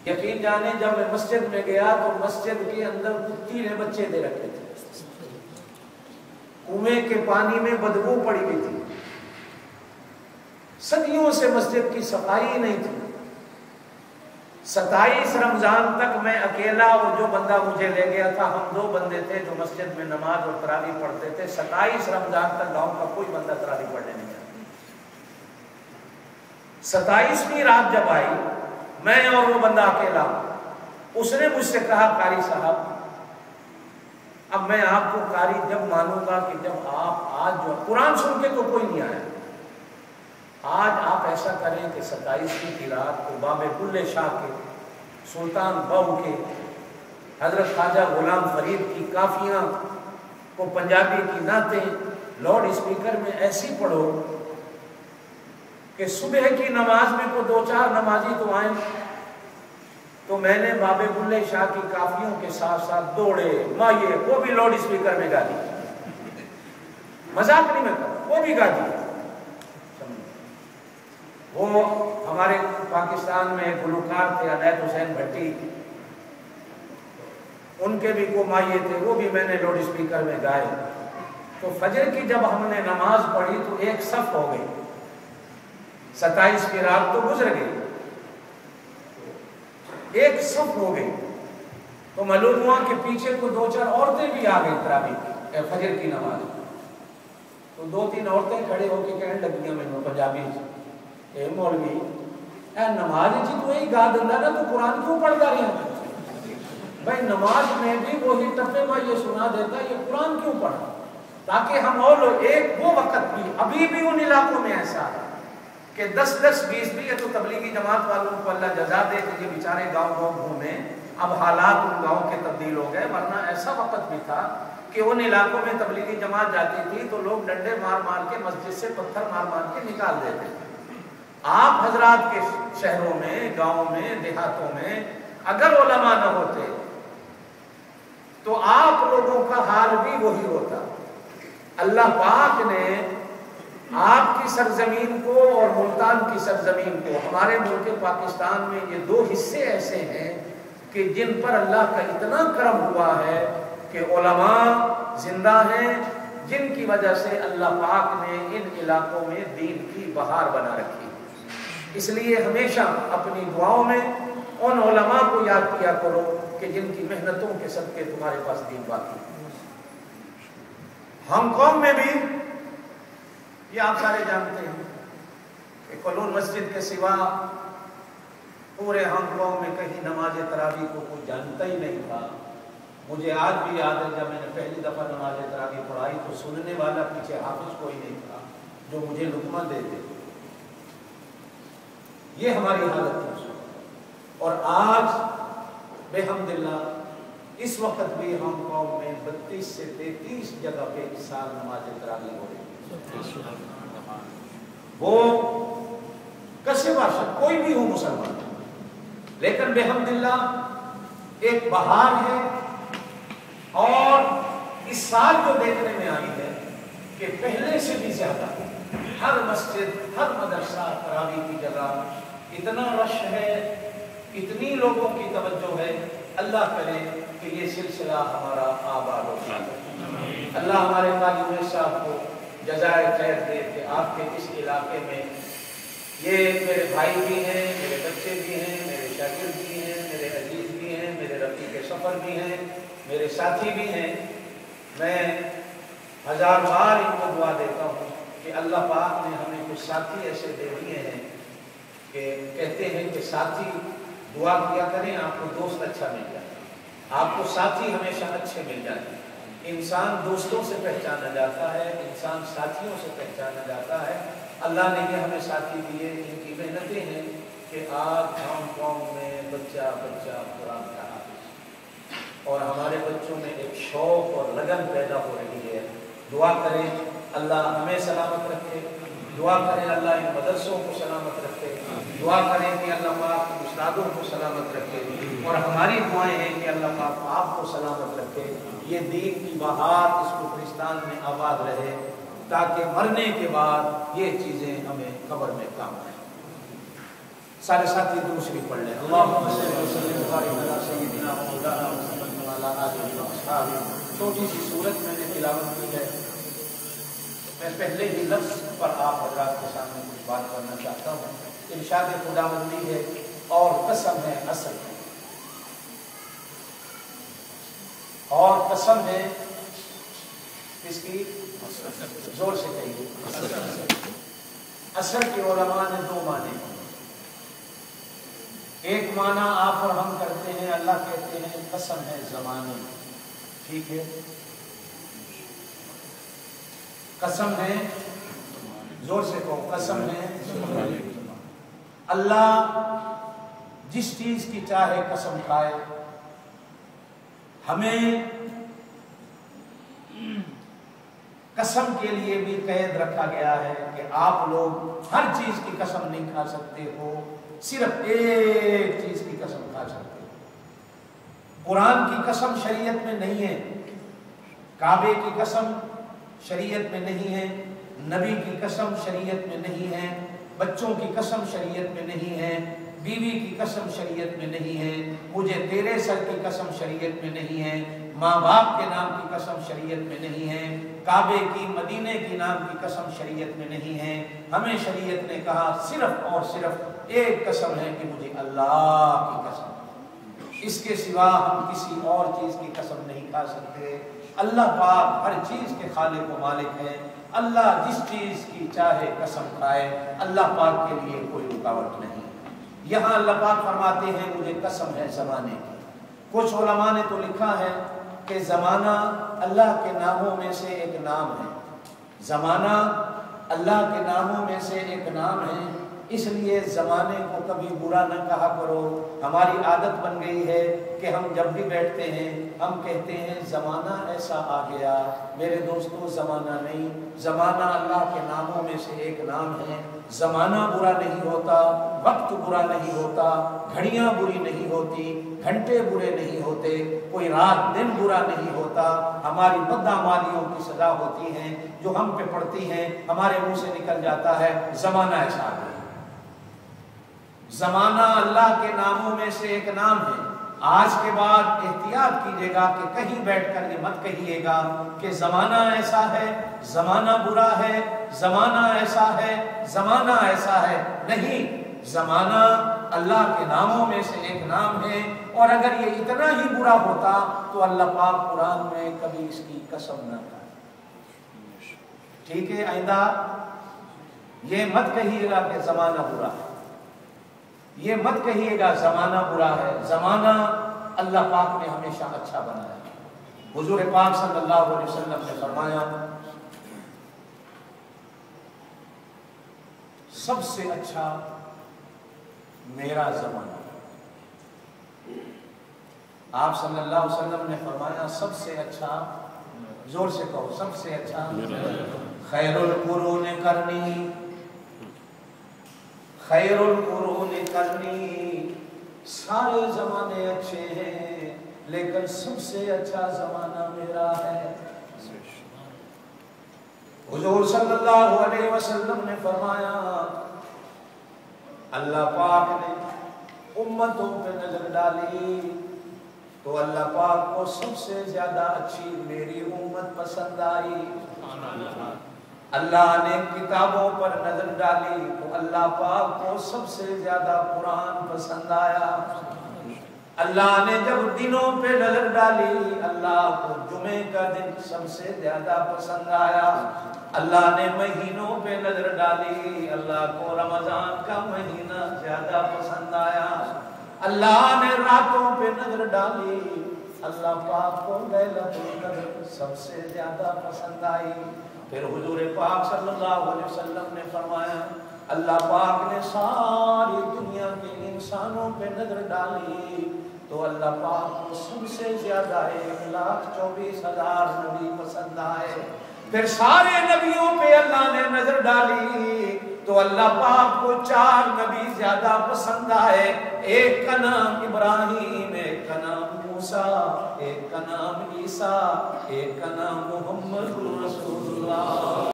یقین جانے جب میں مسجد میں گیا تو مسجد کے اندر کتی نے بچے دے رکھے تھے، کنویں کے پانی میں بدبو پڑی ہوئی تھی، صدیوں سے مسجد کی صفائی نہیں تھی۔ 27 رمضان تک میں اکیلا اور جو بندہ مجھے لے گیا تھا، ہم 2 بندے تھے جو مسجد میں نماز اور تراویح پڑھتے تھے۔ 27 رمضان تک گاؤں کا کوئی بندہ تراویح پڑھنے نہیں جاتا۔ 27ویں رات جب آئی، میں اور وہ بندہ اکیلا، اس نے مجھ سے کہا قاری صاحب اب میں آپ کو قاری جب مانوں گا کہ جب آپ آج جو قرآن سن کے تو کوئی نہیں آیا، آج آپ ایسا کریں کہ 27ویں کی رات کو بابے بلے شاہ کے، سلطان بہو کے، حضرت خواجہ غلام فرید کی کافیاں کو، پنجابی کی نعتیں لاؤڈ اسپیکر میں ایسی پڑھو کہ صبح کی نماز میں کو 2-4 نمازی تو آئیں۔ تو میں نے بابے بلے شاہ کی کافیوں کے ساتھ ساتھ دوڑے مائیے وہ بھی لاؤڈ اسپیکر میں گا دی، مذاق نہیں میں کر، وہ بھی گا دی۔ وہ ہمارے پاکستان میں ایک گلوکار تھے عنایت حسین بھٹی، ان کے بھی کو مائیے تھے، وہ بھی میں نے لاؤڈ اسپیکر میں گائے۔ تو فجر کی جب ہم نے نماز پڑھی تو ایک صف ہو گئی، 27 کی رات تو گزر گئی، ایک صف ہو گئی۔ تو معلوم ہوا کہ پیچھے کو 2-4 عورتیں بھی آ گئی تراویح کی فجر کی نماز۔ تو 2-3 عورتیں کھڑے ہو کے کہنے لگی میں پنجابی سے، اے مولوی اے نماز جی تو یہی گا دندا نا، تو قرآن کیوں پڑھتا رہا؟ بھائی نماز میں بھی وہی ٹپے میں یہ سنا دیتا، یہ قرآن کیوں پڑھا؟ تاکہ ہم اور لوگ ایک وہ وقت بھی ابھی بھی ان علاقوں میں ایسا ہے کہ 10-10 20 یہ تو تبلیغی جماعت والوں کو اللہ جزا دے کہ یہ بیچارے گاؤں گھومیں، اب حالات ان گاؤں کے تبدیل ہو گئے، ورنہ ایسا وقت بھی تھا کہ ان علاقوں میں تبلیغی جماعت جاتی تھی تو لوگ ڈنڈے مار مار کے مسجد سے پتھر مار مار کے نکال دیتے تھے۔ آپ حضرات کے شہروں میں، گاؤں میں، دیہاتوں میں اگر علماء نہ ہوتے تو آپ لوگوں کا حال بھی وہی ہوتا۔ اللہ پاک نے آپ کی سرزمین کو اور ملتان کی سرزمین کو، ہمارے ملک پاکستان میں یہ 2 حصے ایسے ہیں کہ جن پر اللہ کا اتنا کرم ہوا ہے کہ علماء زندہ ہیں، جن کی وجہ سے اللہ پاک نے ان علاقوں میں دین کی بہار بنا رکھی۔ اس لیے ہمیشہ اپنی دعاؤں میں ان علماء کو یاد کیا کرو کہ جن کی محنتوں کے صدقے تمہارے پاس دین باقی۔ ہانگ کانگ میں بھی یہ آپ سارے جانتے ہیں کہ کلون مسجد کے سوا پورے ہانگ کانگ میں کہیں نماز تراویح کو کوئی جانتا ہی نہیں تھا۔ مجھے آج بھی یاد ہے جب میں نے پہلی دفعہ نماز تراویح پڑھائی تو سننے والا پیچھے حافظ کوئی نہیں تھا جو مجھے لقمہ دے دے۔ یہ ہماری حالت تھی اور آج بحمدللہ اس وقت بھی ہانگ کانگ میں 32 سے 33 جگہ پہ اس سال نماز تراویح ہو رہی ہے۔ وہ کسے باشد کوئی بھی ہو مسلمان، لیکن بحمدللہ ایک بہار ہے۔ اور اس سال جو دیکھنے میں آئی ہے کہ پہلے سے بھی زیادہ ہر مسجد، ہر مدرسہ، تراویح کی جگہ اتنا رش ہے، اتنی لوگوں کی توجہ ہے۔ اللہ کرے کہ یہ سلسلہ ہمارا آباد ہو جائے۔ اللہ ہمارے قاری عمر صاحب کو جزائے خیر دے کہ آپ کے اس علاقے میں یہ میرے بھائی بھی ہیں، میرے بچے بھی ہیں، میرے شاگرد بھی ہیں، میرے عزیز بھی ہیں، میرے رفیق سفر بھی ہیں، میرے ساتھی بھی ہیں۔ میں 1000 بار ان کو دعا دیتا ہوں کہ اللہ پاک نے ہمیں کچھ ساتھی ایسے دے دیے ہیں کہ کہتے ہیں کہ ساتھی دعا کیا کریں آپ کو دوست اچھا مل جائے، آپ کو ساتھی ہمیشہ اچھے مل جائیں۔ انسان دوستوں سے پہچانا جاتا ہے، انسان ساتھیوں سے پہچانا جاتا ہے۔ اللہ نے یہ ہمیں ساتھی دیے، ان کی محنتیں ہیں کہ آج ہانگ کانگ میں بچہ بچہ قرآن کا حافظ، اور ہمارے بچوں میں ایک شوق اور لگن پیدا ہو رہی ہے۔ دعا کریں اللہ ہمیں سلامت رکھے، دعا کریں اللہ ان مدرسوں کو سلامت رکھے، دعا کریں کہ اللہ پاک استادوں کو سلامت رکھے، اور ہماری دعائیں ہیں کہ اللہ پاک آپ کو سلامت رکھے۔ یہ دین کی بہار اس کفرستان میں آباد رہے تاکہ مرنے کے بعد یہ چیزیں ہمیں قبر میں کام آئیں۔ سارے ساتھی دوسری پڑھ لیں۔ اللہم صل چھوٹی سی صورت میں نے تلاوت کی ہے. میں پہلے ہی لفظ پر آپ حضرات کے سامنے کچھ بات کرنا چاہتا ہوں. ارشاد خداوندی ہے اور قسم ہے اصل ہے، اور قسم ہے کس کی؟ زور سے کہیے. اصل کے علماء نے دو معنی. ایک معنی آپ اور ہم کرتے ہیں، اللہ کہتے ہیں قسم ہے زمانے، ٹھیک ہے، قسم ہے، زور سے کہو، قسم ہے. اللہ جس چیز کی چاہے قسم کھائے. ہمیں قسم کے لیے بھی قید رکھا گیا ہے کہ آپ لوگ ہر چیز کی قسم نہیں کھا سکتے ہو، صرف ایک چیز کی قسم کھا سکتے ہو. قرآن کی قسم شریعت میں نہیں ہے، کعبے کی قسم شریعت میں نہیں ہے، نبی کی قسم شریعت میں نہیں ہے، بچوں کی قسم شریعت میں نہیں ہے، بیوی کی قسم شریعت میں نہیں ہے، مجھے تیرے سر کی قسم شریعت میں نہیں ہے، ماں باپ کے نام کی قسم شریعت میں نہیں ہے، کعبے کی مدینے کی نام کی قسم شریعت میں نہیں ہے. ہمیں شریعت نے کہا صرف اور صرف ایک قسم ہے کہ مجھے اللہ کی قسم، اس کے سوا ہم کسی اور چیز کی قسم نہیں کھا سکتے. اللہ پاک ہر چیز کے خالق و مالک ہے. اللہ جس چیز کی چاہے قسم کھائے، اللہ پاک کے لیے کوئی رکاوٹ نہیں. یہاں اللہ پاک فرماتے ہیں مجھے قسم ہے زمانے کی. کچھ علماء نے تو لکھا ہے کہ زمانہ اللہ کے ناموں میں سے ایک نام ہے. زمانہ اللہ کے ناموں میں سے ایک نام ہے، اس لیے زمانے کو کبھی برا نہ کہا کرو. ہماری عادت بن گئی ہے کہ ہم جب بھی بیٹھتے ہیں ہم کہتے ہیں زمانہ ایسا آ گیا. میرے دوستو زمانہ نہیں، زمانہ اللہ کے ناموں میں سے ایک نام ہے. زمانہ برا نہیں ہوتا، وقت برا نہیں ہوتا، گھڑیاں بری نہیں ہوتی، گھنٹے برے نہیں ہوتے، کوئی رات دن برا نہیں ہوتا. ہماری بدعمالیوں کی سزا ہوتی ہیں جو ہم پہ پڑتی ہیں، ہمارے منہ سے نکل جاتا ہے زمانہ ایسا آ گیا. زمانہ اللہ کے ناموں میں سے ایک نام ہے. آج کے بعد احتیاط کیجیے گا کہ کہیں بیٹھ کر یہ مت کہیے گا کہ زمانہ ایسا ہے، زمانہ برا ہے، زمانہ ایسا ہے، زمانہ ایسا ہے. نہیں، زمانہ اللہ کے ناموں میں سے ایک نام ہے. اور اگر یہ اتنا ہی برا ہوتا تو اللہ پاک قرآن میں کبھی اس کی قسم نہ کھائے. ٹھیک ہے، آئندہ یہ مت کہیے گا کہ زمانہ برا ہے، یہ مت کہیے گا زمانہ برا ہے. زمانہ اللہ پاک نے ہمیشہ اچھا بنایا. حضور پاک صلی اللہ علیہ وسلم نے فرمایا سب سے اچھا میرا زمانہ. آپ صلی اللہ علیہ وسلم نے فرمایا سب سے اچھا، زور سے کہو، سب سے اچھا خیر القرون کرنی، خیر القرون کرنی. سارے زمانے اچھے ہیں لیکن سب سے اچھا زمانہ میرا ہے. حضور صلی اللہ علیہ وسلم نے فرمایا اللہ پاک نے امتوں پہ نظر ڈالی تو اللہ پاک کو سب سے زیادہ اچھی میری امت پسند آئی. اللہ نے کتابوں پر نظر ڈالی تو اللہ پاک کو سب سے زیادہ قرآن پسند آیا. اللہ نے جب دنوں پہ نظر ڈالی اللہ کو جمعے کا دن سب سے زیادہ پسند آیا. اللہ نے مہینوں پہ نظر ڈالی اللہ کو رمضان کا مہینہ زیادہ پسند آیا. اللہ نے راتوں پہ نظر ڈالی اللہ پاک کو لیلۃ القدر سب سے زیادہ پسند آئی. پھر حضور پاک صلی اللہ علیہ وسلم نے فرمایا اللہ پاک نے ساری دنیا کے انسانوں پہ نظر ڈالی تو اللہ پاک کو سب سے زیادہ 1,24,000 نبی پسند آئے. پھر سارے نبیوں پہ اللہ نے نظر ڈالی تو اللہ پاک کو 4 نبی زیادہ پسند آئے. ایک کا نام ابراہیم، ایک کا نام موسیٰ، ایک کا نام عیسیٰ، ایک کا نام محمد رسول اللہ.